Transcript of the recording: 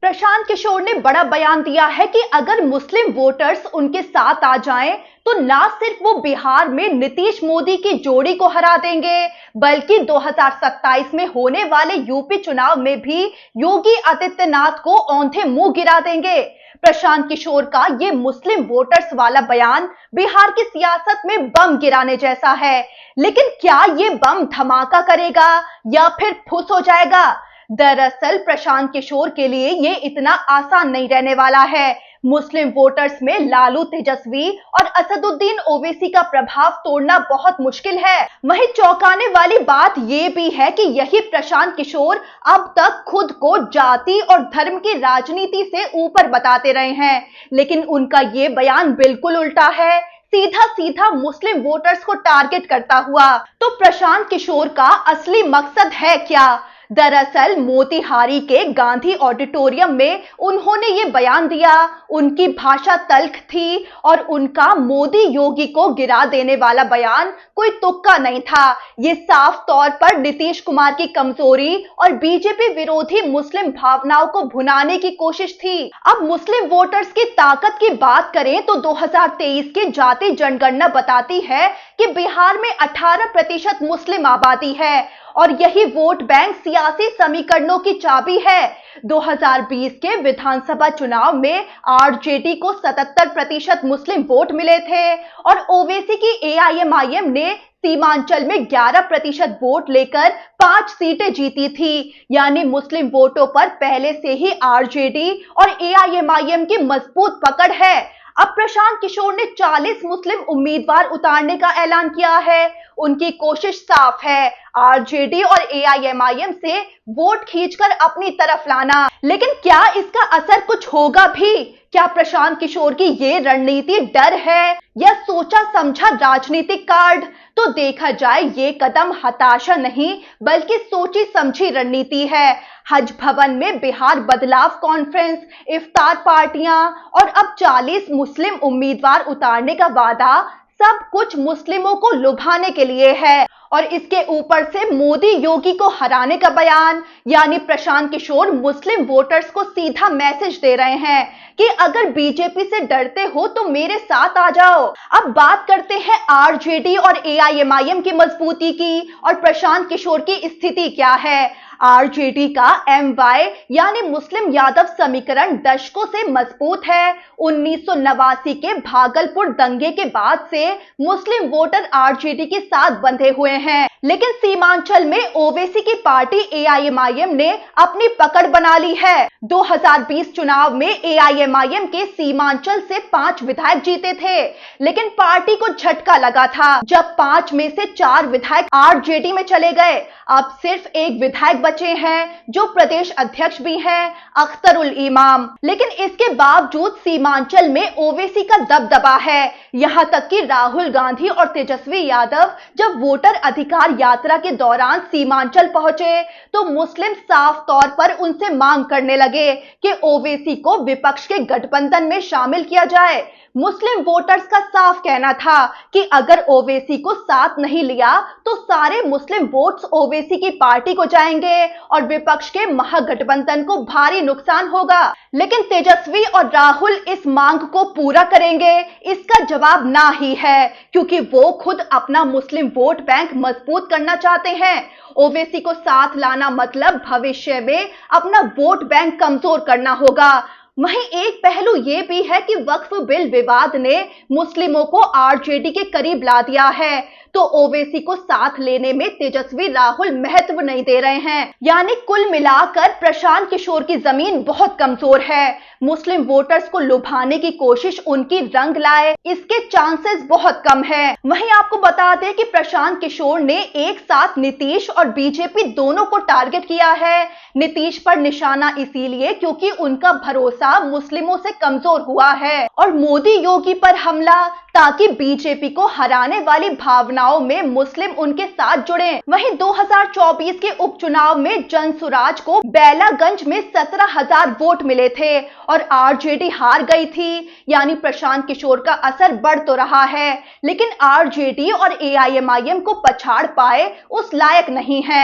प्रशांत किशोर ने बड़ा बयान दिया है कि अगर मुस्लिम वोटर्स उनके साथ आ जाएं तो ना सिर्फ वो बिहार में नीतीश मोदी की जोड़ी को हरा देंगे बल्कि 2027 में होने वाले यूपी चुनाव में भी योगी आदित्यनाथ को औंधे मुंह गिरा देंगे। प्रशांत किशोर का ये मुस्लिम वोटर्स वाला बयान बिहार की सियासत में बम गिराने जैसा है, लेकिन क्या ये बम धमाका करेगा या फिर फुस हो जाएगा? दरअसल प्रशांत किशोर के लिए ये इतना आसान नहीं रहने वाला है। मुस्लिम वोटर्स में लालू तेजस्वी और असदुद्दीन ओवैसी का प्रभाव तोड़ना बहुत मुश्किल है। वहीं चौंकाने वाली बात ये भी है कि यही प्रशांत किशोर अब तक खुद को जाति और धर्म की राजनीति से ऊपर बताते रहे हैं, लेकिन उनका ये बयान बिल्कुल उल्टा है, सीधा सीधा मुस्लिम वोटर्स को टारगेट करता हुआ। तो प्रशांत किशोर का असली मकसद है क्या? दरअसल मोतिहारी के गांधी ऑडिटोरियम में उन्होंने ये बयान दिया। उनकी भाषा तल्ख थी और उनका मोदी योगी को गिरा देने वाला बयान कोई तुक्का नहीं था। ये साफ तौर पर नीतीश कुमार की कमजोरी और बीजेपी विरोधी मुस्लिम भावनाओं को भुनाने की कोशिश थी। अब मुस्लिम वोटर्स की ताकत की बात करें तो 2023 की जाति जनगणना बताती है कि बिहार में 18% मुस्लिम आबादी है और यही वोट बैंक सियासी समीकरणों की चाबी है। 2020 के विधानसभा चुनाव में आरजेडी को 77% मुस्लिम वोट मिले थे और ओवैसी की एआईएमआईएम ने सीमांचल में 11% वोट लेकर 5 सीटें जीती थी। यानी मुस्लिम वोटों पर पहले से ही आरजेडी और एआईएमआईएम की मजबूत पकड़ है। अब प्रशांत किशोर ने 40 मुस्लिम उम्मीदवार उतारने का ऐलान किया है। उनकी कोशिश साफ है, आरजेडी और एआईएमआईएम से वोट खींचकर अपनी तरफ लाना। लेकिन क्या इसका असर कुछ होगा भी? क्या प्रशांत किशोर की ये रणनीति डर है या सोचा समझा राजनीतिक कार्ड? तो देखा जाए ये कदम हताशा नहीं बल्कि सोची समझी रणनीति है। हज भवन में बिहार बदलाव कॉन्फ्रेंस, इफ्तार पार्टियां और अब 40 मुस्लिम उम्मीदवार उतारने का वादा, सब कुछ मुस्लिमों को लुभाने के लिए है। और इसके ऊपर से मोदी योगी को हराने का बयान, यानी प्रशांत किशोर मुस्लिम वोटर्स को सीधा मैसेज दे रहे हैं कि अगर बीजेपी से डरते हो तो मेरे साथ आ जाओ। अब बात करते हैं आरजेडी और एआईएमआईएम की मजबूती की और प्रशांत किशोर की स्थिति क्या है। आरजेडी का एमवाई यानी मुस्लिम यादव समीकरण दशकों से मजबूत है। 1989 के भागलपुर दंगे के बाद से मुस्लिम वोटर आरजेडी के साथ बंधे हुए हैं, लेकिन सीमांचल में ओवैसी की पार्टी एआईएमआईएम ने अपनी पकड़ बना ली है। 2020 चुनाव में एआईएमआईएम के सीमांचल से 5 विधायक जीते थे, लेकिन पार्टी को झटका लगा था जब 5 में से 4 विधायक आरजेडी में चले गए। अब सिर्फ एक विधायक बचे हैं जो प्रदेश अध्यक्ष भी हैं, अख्तरुल इमाम। लेकिन इसके बावजूद सीमांचल में ओवैसी का दबदबा है। यहां तक कि राहुल गांधी और तेजस्वी यादव जब वोटर अधिकार यात्रा के दौरान सीमांचल पहुंचे तो मुस्लिम साफ तौर पर उनसे मांग करने लगे कि ओवैसी को विपक्ष के गठबंधन में शामिल किया जाए। मुस्लिम वोटर्स का साफ कहना था कि अगर ओवैसी को साथ नहीं लिया तो सारे मुस्लिम वोट्स ओवैसी की पार्टी को जाएंगे और विपक्ष के महागठबंधन को भारी नुकसान होगा। लेकिन तेजस्वी और राहुल इस मांग को पूरा करेंगे? इसका जवाब ना ही है, क्योंकि वो खुद अपना मुस्लिम वोट बैंक मजबूत करना चाहते हैं। ओवैसी को साथ लाना मतलब भविष्य में अपना वोट बैंक कमजोर करना होगा। वहीं एक पहलू ये भी है कि वक्फ बिल विवाद ने मुस्लिमों को आरजेडी के करीब ला दिया है, तो ओवैसी को साथ लेने में तेजस्वी राहुल महत्व नहीं दे रहे हैं। यानी कुल मिलाकर प्रशांत किशोर की जमीन बहुत कमजोर है। मुस्लिम वोटर्स को लुभाने की कोशिश उनकी रंग लाए, इसके चांसेस बहुत कम है। वहीं आपको बता दें कि प्रशांत किशोर ने एक साथ नीतीश और बीजेपी दोनों को टारगेट किया है। नीतीश पर निशाना इसीलिए क्योंकि उनका भरोसा मुस्लिमों से कमजोर हुआ है, और मोदी योगी पर हमला ताकि बीजेपी को हराने वाली भावनाओं में मुस्लिम उनके साथ जुड़े। वहीं 2024 के उपचुनाव में जनसुराज को बैलागंज में 17,000 वोट मिले थे और आरजेडी हार गई थी। यानी प्रशांत किशोर का असर बढ़ तो रहा है, लेकिन आरजेडी और एआईएमआईएम को पछाड़ पाए उस लायक नहीं है।